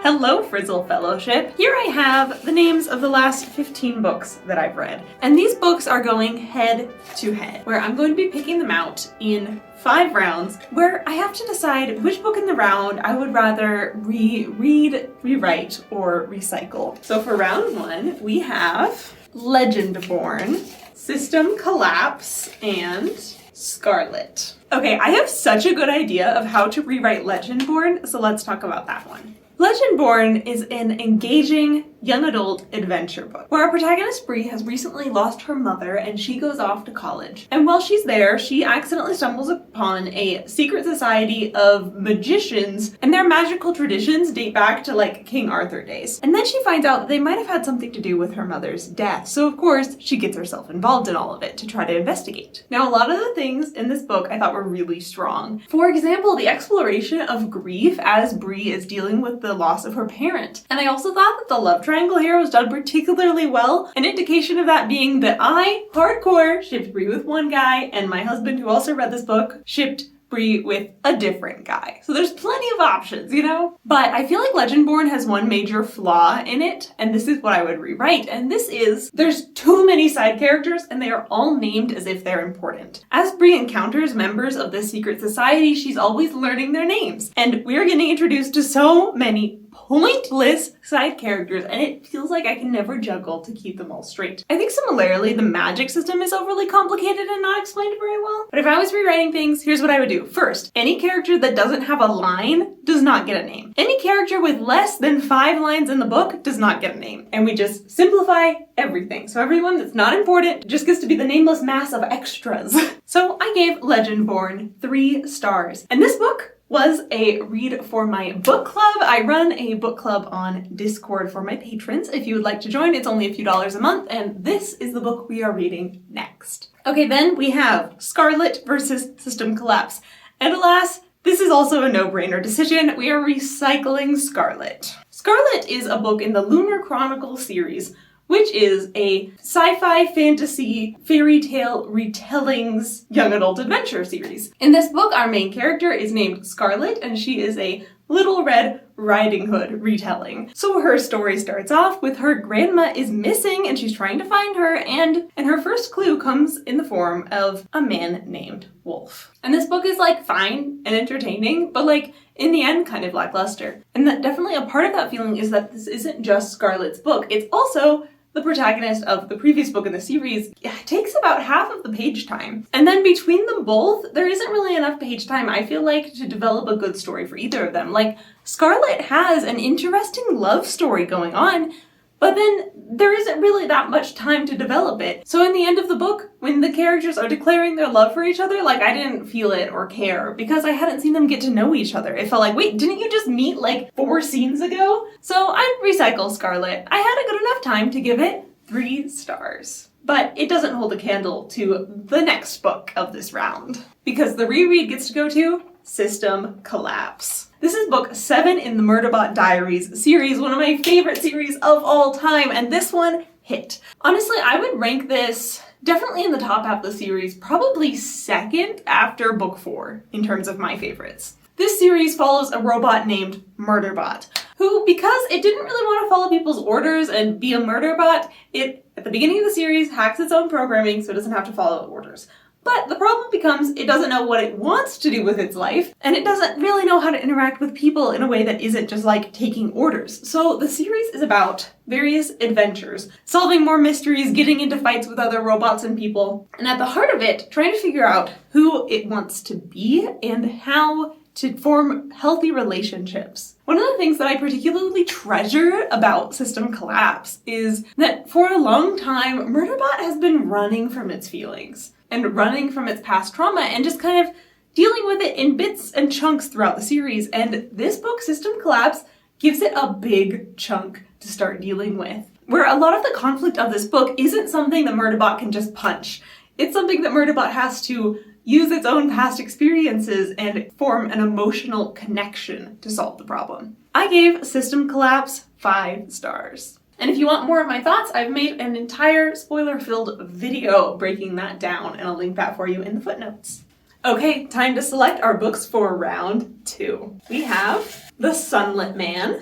Hello, Frizzle Fellowship. Here I have the names of the last 15 books that I've read. And these books are going head to head, where I'm going to be picking them out in 5 rounds, where I have to decide which book in the round I would rather reread, rewrite, or recycle. So for round 1, we have Lengendborn, System Collapse, and Scarlet. Okay, I have such a good idea of how to rewrite Lengendborn, so let's talk about that one. Lengendborn is an engaging young adult adventure book where our protagonist Bree has recently lost her mother and she goes off to college. And while she's there, she accidentally stumbles upon a secret society of magicians, and their magical traditions date back to like King Arthur days. And then she finds out that they might have had something to do with her mother's death. So of course, she gets herself involved in all of it to try to investigate. Now, a lot of the things in this book I thought were really strong. For example, the exploration of grief as Bree is dealing with the loss of her parent. And I also thought that the love triangle here was done particularly well, an indication of that being that I, hardcore, shipped Bree with one guy, and my husband, who also read this book, shipped Bree with a different guy. So there's plenty of options, you know? But I feel like Lengendborn has one major flaw in it, and this is what I would rewrite, and this is there's too many side characters and they are all named as if they're important. As Bree encounters members of this secret society, she's always learning their names, and we're getting introduced to so many pointless side characters, and it feels like I can never juggle to keep them all straight. I think similarly, the magic system is overly complicated and not explained very well. But if I was rewriting things, here's what I would do. First, any character that doesn't have a line does not get a name. Any character with less than 5 lines in the book does not get a name. And we just simplify everything. So everyone that's not important just gets to be the nameless mass of extras. So I gave Lengendborn 3 stars. And this book was a read for my book club. I run a book club on Discord for my patrons. If you would like to join, it's only a few dollars a month, and this is the book we are reading next. Okay, then we have Scarlet versus System Collapse. And alas, this is also a no-brainer decision. We are recycling Scarlet. Scarlet is a book in the Lunar Chronicle series, which is a sci-fi fantasy fairy tale retellings young adult adventure series. In this book, our main character is named Scarlet, and she is a Little Red Riding Hood retelling. So her story starts off with her grandma is missing and she's trying to find her, and her first clue comes in the form of a man named Wolf. And this book is like fine and entertaining, but like in the end kind of lackluster. And that definitely a part of that feeling is that this isn't just Scarlet's book, it's also the protagonist of the previous book in the series. It takes about half of the page time. And then between them both, there isn't really enough page time, I feel like, to develop a good story for either of them. Like, Scarlet has an interesting love story going on, but then there isn't really that much time to develop it. So in the end of the book, when the characters are declaring their love for each other, like, I didn't feel it or care because I hadn't seen them get to know each other. It felt like, wait, didn't you just meet like 4 scenes ago? So I'd recycle Scarlet. I had a good enough time to give it 3 stars. But it doesn't hold a candle to the next book of this round, because the reread gets to go to System Collapse. This is book 7 in the Murderbot Diaries series, one of my favorite series of all time, and this one hit. Honestly, I would rank this definitely in the top half of the series, probably second after book 4 in terms of my favorites. This series follows a robot named Murderbot, who, because it didn't really want to follow people's orders and be a murderbot, it, at the beginning of the series, hacks its own programming so it doesn't have to follow orders. But the problem becomes it doesn't know what it wants to do with its life, and it doesn't really know how to interact with people in a way that isn't just like taking orders. So the series is about various adventures, solving more mysteries, getting into fights with other robots and people, and at the heart of it, trying to figure out who it wants to be and how to form healthy relationships. One of the things that I particularly treasure about System Collapse is that for a long time, Murderbot has been running from its feelings and running from its past trauma and just kind of dealing with it in bits and chunks throughout the series. And this book, System Collapse, gives it a big chunk to start dealing with, where a lot of the conflict of this book isn't something that Murderbot can just punch. It's something that Murderbot has to use its own past experiences and form an emotional connection to solve the problem. I gave System Collapse 5 stars. And if you want more of my thoughts, I've made an entire spoiler-filled video breaking that down, and I'll link that for you in the footnotes. Okay, time to select our books for round 2. We have The Sunlit Man,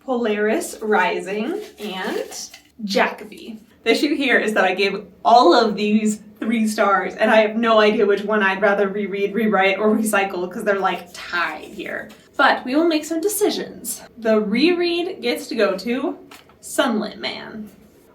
Polaris Rising, and Jackaby. The issue here is that I gave all of these 3 stars, and I have no idea which one I'd rather reread, rewrite, or recycle because they're like tied here. But we will make some decisions. The reread gets to go to Sunlit Man.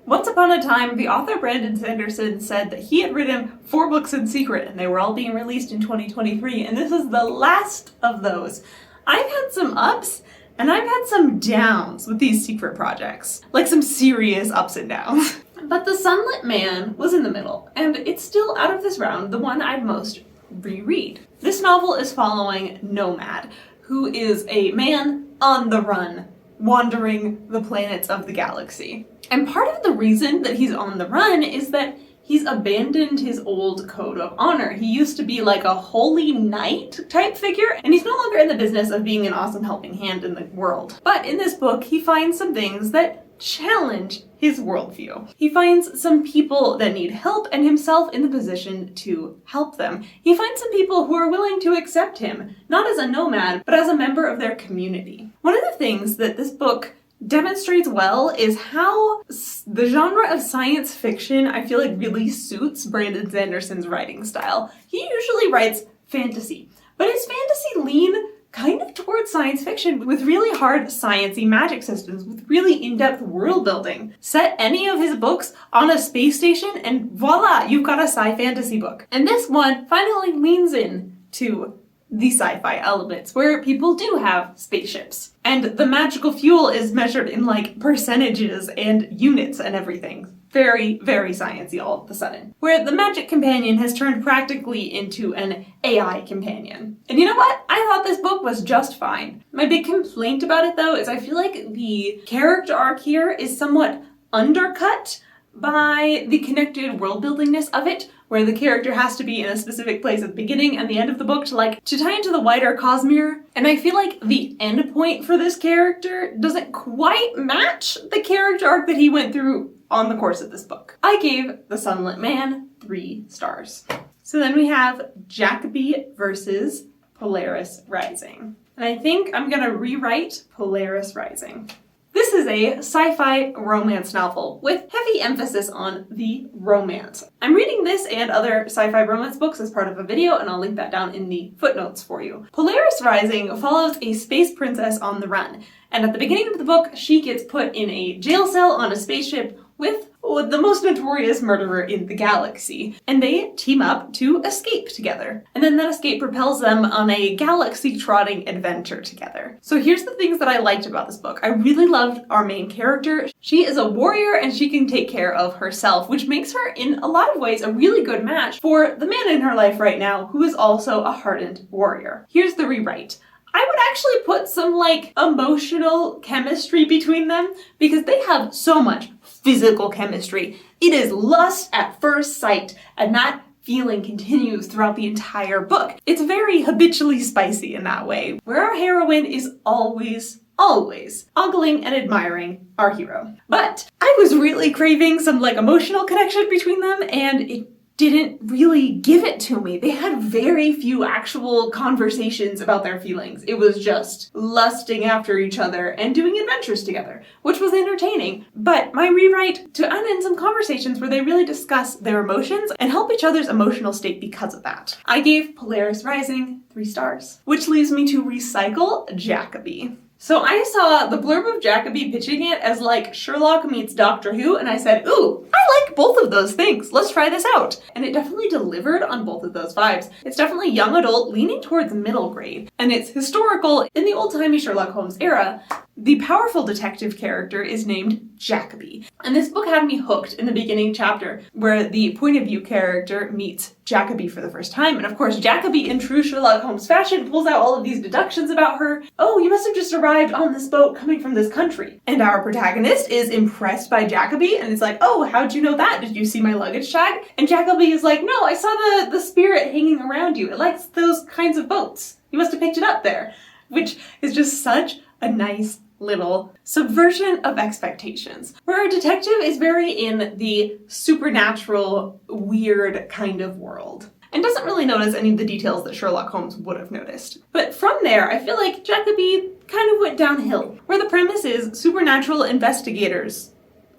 Once upon a time, the author Brandon Sanderson said that he had written 4 books in secret and they were all being released in 2023, and this is the last of those. I've had some ups and I've had some downs with these secret projects. Like some serious ups and downs. But the Sunlit Man was in the middle, and it's still out of this round the one I'd most reread. This novel is following Nomad, who is a man on the run, wandering the planets of the galaxy. And part of the reason that he's on the run is that he's abandoned his old code of honor. He used to be like a holy knight type figure, and he's no longer in the business of being an awesome helping hand in the world. But in this book, he finds some things that challenge his worldview. He finds some people that need help and himself in the position to help them. He finds some people who are willing to accept him, not as a nomad, but as a member of their community. One of the things that this book demonstrates well is how the genre of science fiction I feel like really suits Brandon Sanderson's writing style. He usually writes fantasy, but his fantasy lean kind of towards science fiction with really hard sciencey magic systems with really in-depth world building. Set any of his books on a space station and voila, you've got a sci fantasy book. And this one finally leans in to the sci-fi elements where people do have spaceships. And the magical fuel is measured in like percentages and units and everything. Very, very sciencey all of a sudden. Where the magic companion has turned practically into an AI companion. And you know what? I thought this book was just fine. My big complaint about it though is I feel like the character arc here is somewhat undercut by the connected world buildingness of it, where the character has to be in a specific place at the beginning and the end of the book to tie into the wider 𝐂𝐿𝐿. And I feel like the end point for this character doesn't quite match the character arc that he went through on the course of this book. I gave The Sunlit Man 3 stars. So then we have Jackaby versus Polaris Rising. And I think I'm gonna rewrite Polaris Rising. This is a sci-fi romance novel with heavy emphasis on the romance. I'm reading this and other sci-fi romance books as part of a video, and I'll link that down in the footnotes for you. Polaris Rising follows a space princess on the run, and at the beginning of the book, she gets put in a jail cell on a spaceship with the most notorious murderer in the galaxy, and they team up to escape together. And then that escape propels them on a galaxy-trotting adventure together. So here's the things that I liked about this book. I really loved our main character. She is a warrior and she can take care of herself, which makes her in a lot of ways a really good match for the man in her life right now who is also a hardened warrior. Here's the rewrite. I would actually put some like emotional chemistry between them because they have so much physical chemistry. It is lust at first sight, and that feeling continues throughout the entire book. It's very habitually spicy in that way, where our heroine is always ogling and admiring our hero. But I was really craving some like emotional connection between them, and it didn't really give it to me. They had very few actual conversations about their feelings. It was just lusting after each other and doing adventures together, which was entertaining. But my rewrite to add in some conversations where they really discuss their emotions and help each other's emotional state because of that. I gave Polaris Rising 3 stars, which leaves me to recycle Jackaby. So I saw the blurb of Jackaby pitching it as like Sherlock meets Doctor Who, and I said, ooh, I like both of those things. Let's try this out. And it definitely delivered on both of those vibes. It's definitely young adult, leaning towards middle grade, and it's historical in the old-timey Sherlock Holmes era. The powerful detective character is named Jackaby, and this book had me hooked in the beginning chapter where the point of view character meets Jackaby for the first time, and of course Jackaby in true Sherlock Holmes fashion pulls out all of these deductions about her. Oh, you must have just arrived on this boat coming from this country. And our protagonist is impressed by Jackaby and it's like, oh, how'd you know that? Did you see my luggage tag? And Jackaby is like, no, I saw the spirit hanging around you. It likes those kinds of boats. You must have picked it up there. Which is just such a nice little subversion of expectations, where a detective is very in the supernatural, weird kind of world, and doesn't really notice any of the details that Sherlock Holmes would have noticed. But from there, I feel like Jackaby kind of went downhill, where the premise is supernatural investigators.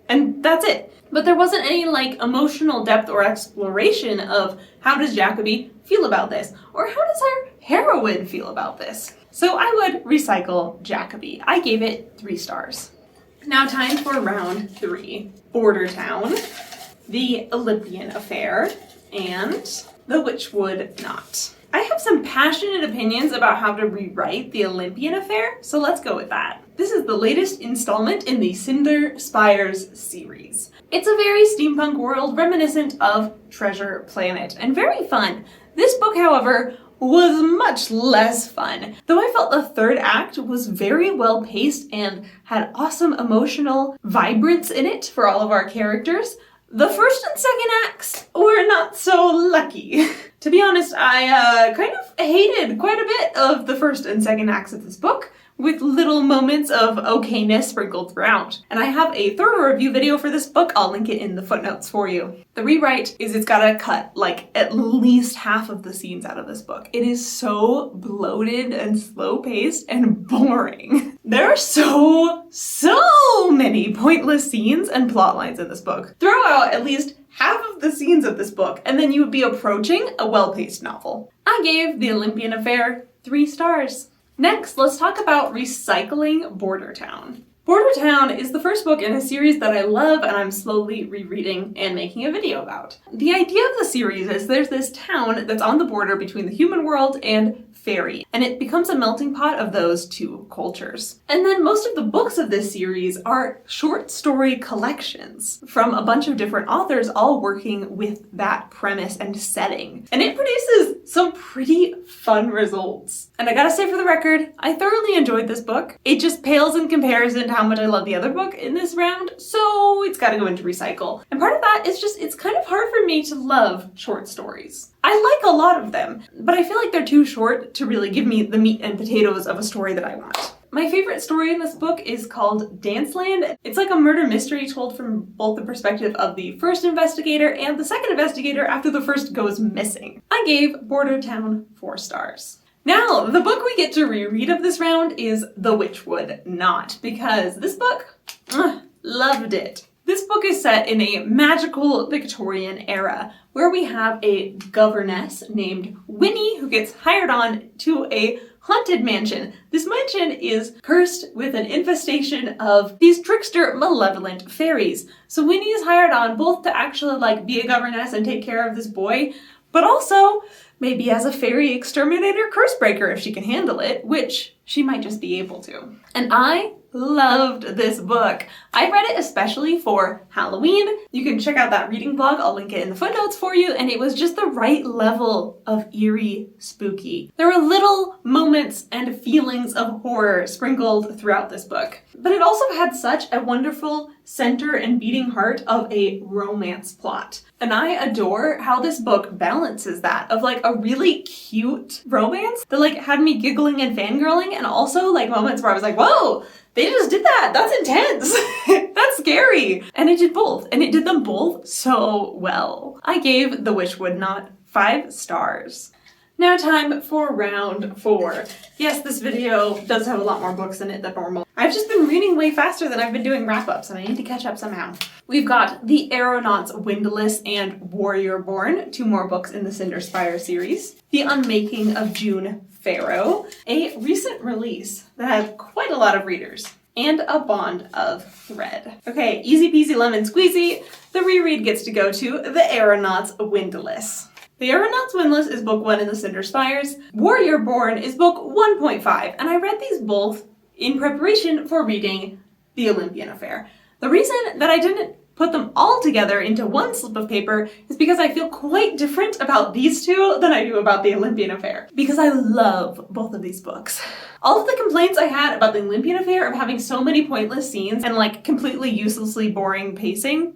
And that's it. But there wasn't any like emotional depth or exploration of how does Jackaby feel about this? Or how does our heroine feel about this? So I would recycle Jackaby. I gave it 3 stars. Now time for round 3. Bordertown, the Olympian Affair, and the Witchwood Knot. I have some passionate opinions about how to rewrite the Olympian Affair, so let's go with that. This is the latest installment in the Cinder Spires series. It's a very steampunk world reminiscent of Treasure Planet, and very fun. This book, however, was much less fun. Though I felt the third act was very well paced and had awesome emotional vibrance in it for all of our characters, the first and second acts were not so lucky. To be honest, I kind of hated quite a bit of the first and second acts of this book, with little moments of okayness sprinkled throughout. And I have a thorough review video for this book. I'll link it in the footnotes for you. The rewrite is it's gotta cut like at least half of the scenes out of this book. It is so bloated and slow paced and boring. There are so many pointless scenes and plot lines in this book. Throw out at least half of the scenes of this book and then you would be approaching a well-paced novel. I gave the Olympian Affair 3 stars. Next, let's talk about recycling Bordertown. Bordertown is the first book in a series that I love and I'm slowly rereading and making a video about. The idea of the series is there's this town that's on the border between the human world and fairy, and it becomes a melting pot of those 2 cultures. And then most of the books of this series are short story collections from a bunch of different authors all working with that premise and setting. And it produces some pretty fun results. And I gotta say for the record, I thoroughly enjoyed this book. It just pales in comparison to how much I love the other book in this round, so it's gotta go into recycle. And part of that is just, it's kind of hard for me to love short stories. I like a lot of them, but I feel like they're too short to really give me the meat and potatoes of a story that I want. My favorite story in this book is called Danceland. It's like a murder mystery told from both the perspective of the first investigator and the second investigator after the first goes missing. I gave Bordertown 4 stars. Now, the book we get to reread of this round is The Witchwood Knot, because this book, loved it. This book is set in a magical Victorian era where we have a governess named Winnie who gets hired on to a haunted mansion. This mansion is cursed with an infestation of these trickster malevolent fairies. So Winnie is hired on both to actually like be a governess and take care of this boy, but also maybe as a fairy exterminator curse breaker if she can handle it, which she might just be able to. And I loved this book. I read it especially for Halloween. You can check out that reading blog. I'll link it in the footnotes for you. And it was just the right level of eerie spooky. There were little moments and feelings of horror sprinkled throughout this book. But it also had such a wonderful center and beating heart of a romance plot. And I adore how this book balances that of like a really cute romance that like had me giggling and fangirling, and also like moments where I was like, whoa, they just did that. That's intense. That's scary. And it did both. And it did them both so well. I gave The Witchwood Knot 5 stars. Now time for round 4. Yes, this video does have a lot more books in it than normal. I've just been reading way faster than I've been doing wrap-ups, and I need to catch up somehow. We've got the Aeronauts Windlass and Warriorborn, 2 more books in the Cinder Spire series. The Unmaking of June Farrow, a recent release that has quite a lot of readers, and a bond of thread. Okay, easy peasy lemon squeezy, the reread gets to go to the Aeronauts Windlass. The Aeronaut's Windlass is book 1 in the Cinder Spires. Warriorborn is book 1.5, and I read these both in preparation for reading The Olympian Affair. The reason that I didn't put them all together into one slip of paper is because I feel quite different about these 2 than I do about The Olympian Affair, because I love both of these books. All of the complaints I had about The Olympian Affair of having so many pointless scenes and like completely uselessly boring pacing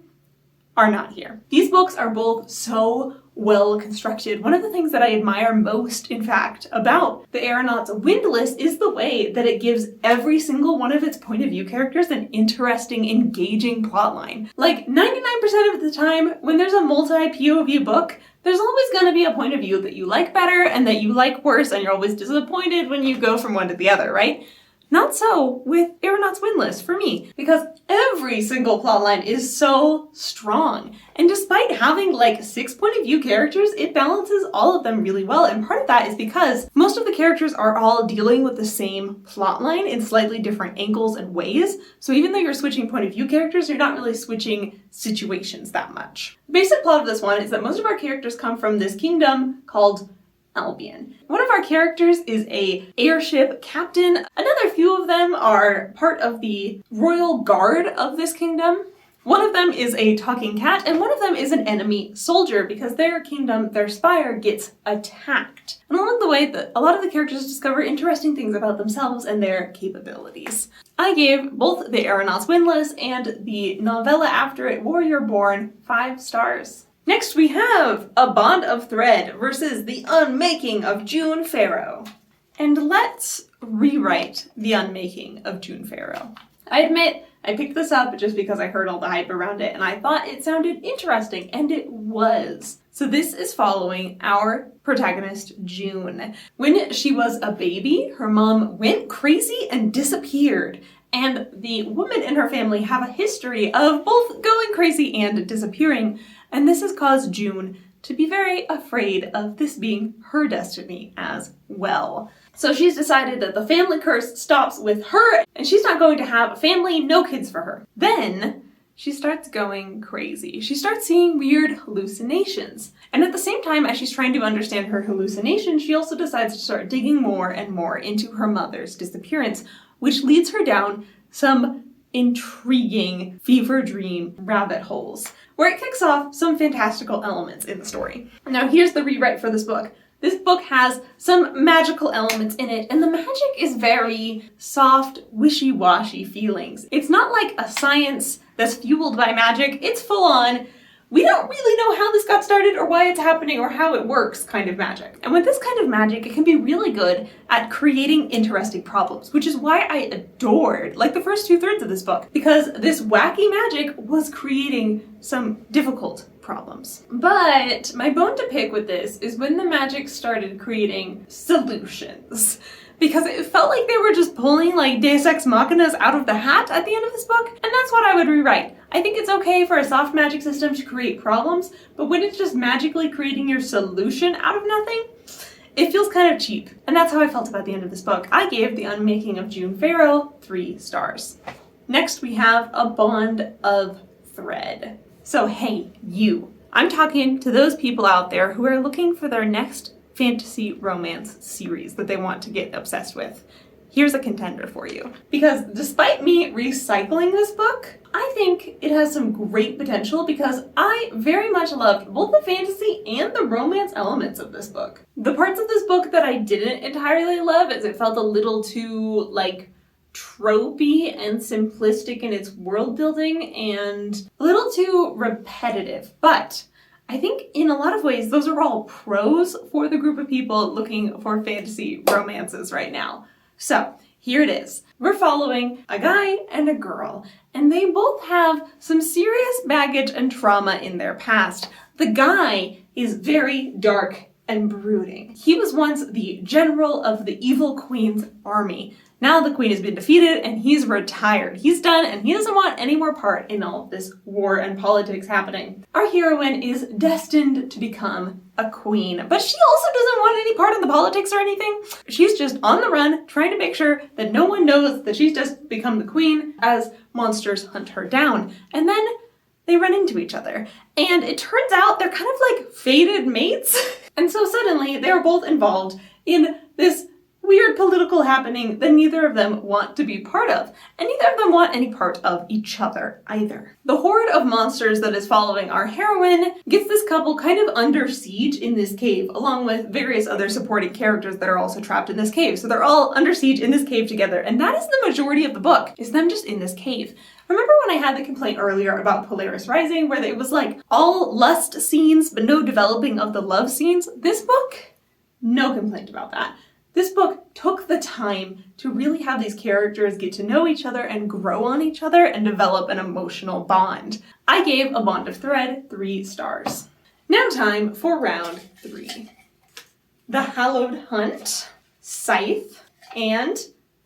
are not here. These books are both so well constructed. One of the things that I admire most, in fact, about the Aeronaut's Windlass is the way that it gives every single one of its point of view characters an interesting, engaging plotline. Like 99% of the time, when there's a multi-POV book, there's always going to be a point of view that you like better and that you like worse, and you're always disappointed when you go from one to the other, right? Not so with Aeronaut's Windlass for me, because every single plotline is so strong. And despite having like 6 point of view characters, it balances all of them really well. And part of that is because most of the characters are all dealing with the same plotline in slightly different angles and ways. So even though you're switching point of view characters, you're not really switching situations that much. The basic plot of this one is that most of our characters come from this kingdom called Albion. One of our characters is a airship captain. Another few of them are part of the royal guard of this kingdom. One of them is a talking cat, and one of them is an enemy soldier because their kingdom, their spire, gets attacked. And along the way, a lot of the characters discover interesting things about themselves and their capabilities. I gave both the Aeronaut's Windlass and the novella after it, Warrior Born, 5 stars. Next we have A Bond of Thread versus The Unmaking of June Farrow. And let's rewrite The Unmaking of June Farrow. I admit, I picked this up just because I heard all the hype around it and I thought it sounded interesting, and it was. So this is following our protagonist, June. When she was a baby, her mom went crazy and disappeared. And the women in her family have a history of both going crazy and disappearing. And this has caused June to be very afraid of this being her destiny as well. So she's decided that the family curse stops with her and she's not going to have a family, no kids for her. Then she starts going crazy. She starts seeing weird hallucinations. And at the same time as she's trying to understand her hallucinations, she also decides to start digging more and more into her mother's disappearance, which leads her down some intriguing fever dream rabbit holes, where it kicks off some fantastical elements in the story. Now here's the rewrite for this book. This book has some magical elements in it, and the magic is very soft, wishy-washy feelings. It's not like a science that's fueled by magic. It's full on, we don't really know how this got started or why it's happening or how it works kind of magic. And with this kind of magic, it can be really good at creating interesting problems, which is why I adored like the first 2/3 of this book, because this wacky magic was creating some difficult problems. But my bone to pick with this is when the magic started creating solutions. Because it felt like they were just pulling like Deus Ex Machinas out of the hat at the end of this book, and that's what I would rewrite. I think it's okay for a soft magic system to create problems, but when it's just magically creating your solution out of nothing, it feels kind of cheap. And that's how I felt about the end of this book. I gave The Unmaking of June Farrow 3 stars. Next we have A Bond of Thread. So hey, you. I'm talking to those people out there who are looking for their next fantasy romance series that they want to get obsessed with. Here's a contender for you. Because despite me recycling this book, I think it has some great potential because I very much loved both the fantasy and the romance elements of this book. The parts of this book that I didn't entirely love is it felt a little too like tropey and simplistic in its world building and a little too repetitive. But I think in a lot of ways, those are all pros for the group of people looking for fantasy romances right now. So here it is. We're following a guy and a girl, and they both have some serious baggage and trauma in their past. The guy is very dark and brooding. He was once the general of the evil queen's army. Now the queen has been defeated and he's retired. He's done and he doesn't want any more part in all of this war and politics happening. Our heroine is destined to become a queen, but she also doesn't want any part in the politics or anything. She's just on the run, trying to make sure that no one knows that she's just become the queen as monsters hunt her down. And then they run into each other. And it turns out they're kind of like fated mates. And so suddenly they are both involved in this weird political happening that neither of them want to be part of. And neither of them want any part of each other either. The horde of monsters that is following our heroine gets this couple kind of under siege in this cave, along with various other supporting characters that are also trapped in this cave. So they're all under siege in this cave together. And that is the majority of the book, is them just in this cave. Remember when I had the complaint earlier about Polaris Rising, where it was like all lust scenes, but no developing of the love scenes? This book, no complaint about that. This book took the time to really have these characters get to know each other and grow on each other and develop an emotional bond. I gave A Bond of Thread 3 stars. Now time for round 3. The Hallowed Hunt, Scythe, and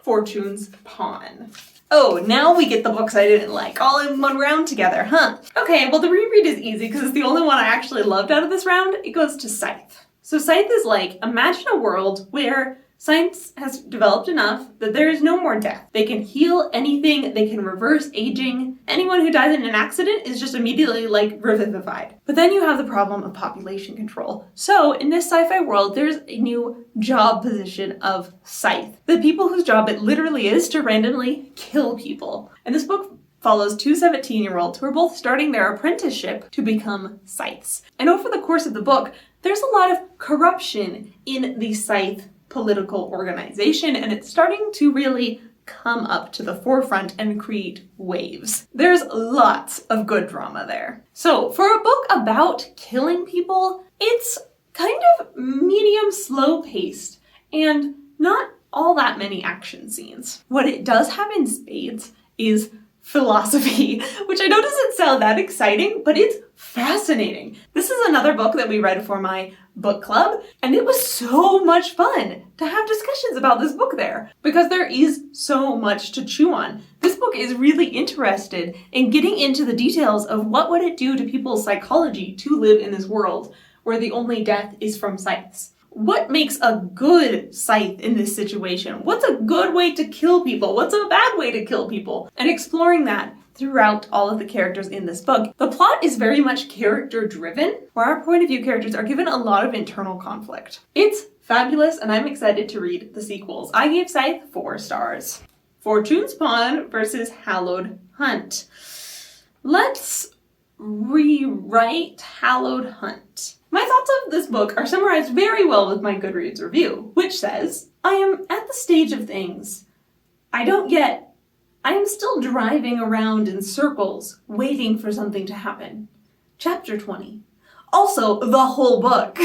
Fortune's Pawn. Oh, now we get the books I didn't like all in one round together, huh? Okay, well the reread is easy because it's the only one I actually loved out of this round. It goes to Scythe. So Scythe is like, imagine a world where science has developed enough that there is no more death. They can heal anything, they can reverse aging. Anyone who dies in an accident is just immediately like revivified. But then you have the problem of population control. So in this sci-fi world, there's a new job position of Scythe. The people whose job it literally is to randomly kill people. And this book follows two 17-year-olds who are both starting their apprenticeship to become Scythes. And over the course of the book, there's a lot of corruption in the Scythe political organization, and it's starting to really come up to the forefront and create waves. There's lots of good drama there. So for a book about killing people, it's kind of medium slow paced and not all that many action scenes. What it does have in spades is philosophy, which I know doesn't sound that exciting, but it's fascinating. This is another book that we read for my book club, and it was so much fun to have discussions about this book there because there is so much to chew on. This book is really interested in getting into the details of what would it do to people's psychology to live in this world where the only death is from scythes. What makes a good scythe in this situation? What's a good way to kill people? What's a bad way to kill people? And exploring that throughout all of the characters in this book. The plot is very much character driven, where our point of view characters are given a lot of internal conflict. It's fabulous, and I'm excited to read the sequels. I gave Scythe 4 stars. Fortune's Pawn versus Hallowed Hunt. Let's rewrite Hallowed Hunt. My thoughts of this book are summarized very well with my Goodreads review, which says, I am at the stage of things I don't get. I am still driving around in circles, waiting for something to happen. Chapter 20. Also, the whole book.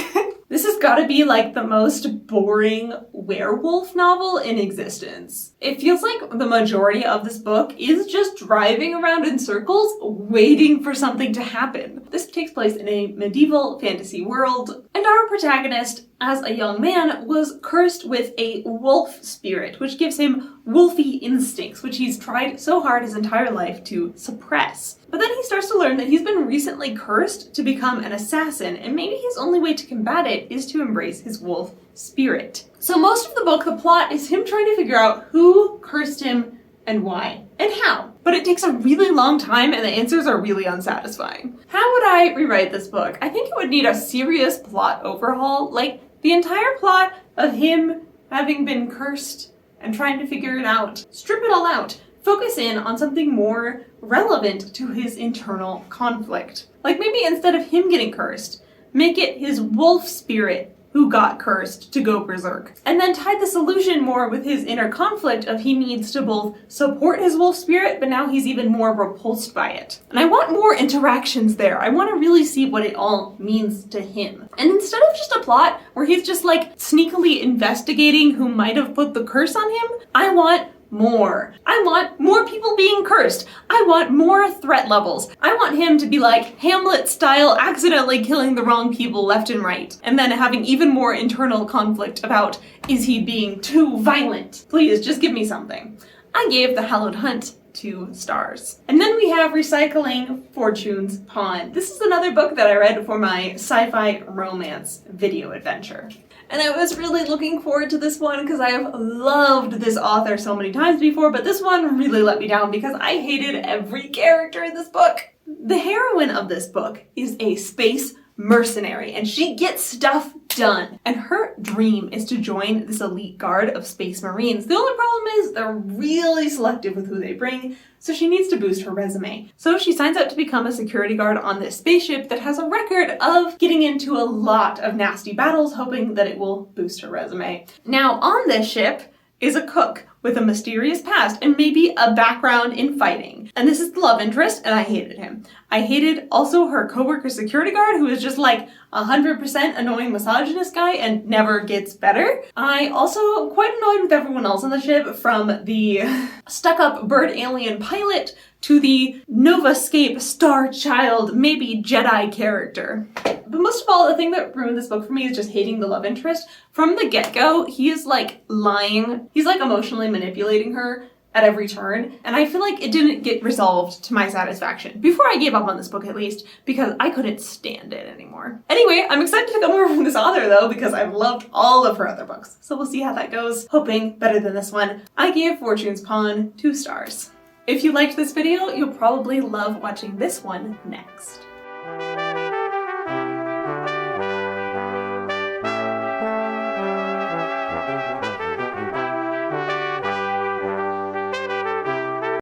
This has got to be like the most boring werewolf novel in existence. It feels like the majority of this book is just driving around in circles, waiting for something to happen. This takes place in a medieval fantasy world, and our protagonist, as a young man, was cursed with a wolf spirit, which gives him wolfy instincts, which he's tried so hard his entire life to suppress. But then he starts to learn that he's been recently cursed to become an assassin, and maybe his only way to combat it is to embrace his wolf spirit. So most of the book, the plot is him trying to figure out who cursed him and why and how. But it takes a really long time and the answers are really unsatisfying. How would I rewrite this book? I think it would need a serious plot overhaul, like the entire plot of him having been cursed and trying to figure it out. Strip it all out. Focus in on something more relevant to his internal conflict. Like maybe instead of him getting cursed, make it his wolf spirit who got cursed to go berserk. And then tie the solution more with his inner conflict of he needs to both support his wolf spirit, but now he's even more repulsed by it. And I want more interactions there. I want to really see what it all means to him. And instead of just a plot where he's just like sneakily investigating who might have put the curse on him, I want more. I want more people being cursed. I want more threat levels. I want him to be like Hamlet style, accidentally killing the wrong people left and right, and then having even more internal conflict about, is he being too violent? Please, just give me something. I gave The Hallowed Hunt 2 stars. And then we have Recycling Fortune's Pawn. This is another book that I read for my sci-fi romance video adventure. And I was really looking forward to this one because I have loved this author so many times before, but this one really let me down because I hated every character in this book. The heroine of this book is a space mercenary, and she gets stuff done. And her dream is to join this elite guard of space marines. The only problem is they're really selective with who they bring, so she needs to boost her resume. So she signs up to become a security guard on this spaceship that has a record of getting into a lot of nasty battles, hoping that it will boost her resume. Now, on this ship is a cook with a mysterious past and maybe a background in fighting. And this is the love interest, and I hated him. I hated also her coworker security guard, who is just like 100% annoying misogynist guy and never gets better. I also quite annoyed with everyone else on the ship, from the stuck-up bird alien pilot to the Novascape star child, maybe Jedi character. But most of all, the thing that ruined this book for me is just hating the love interest. From the get-go, he is like lying. He's like emotionally manipulating her at every turn, and I feel like it didn't get resolved to my satisfaction. Before I gave up on this book, at least, because I couldn't stand it anymore. Anyway, I'm excited to know more from this author though, because I've loved all of her other books. So we'll see how that goes. Hoping better than this one. I gave Fortune's Pawn 2 stars. If you liked this video, you'll probably love watching this one next.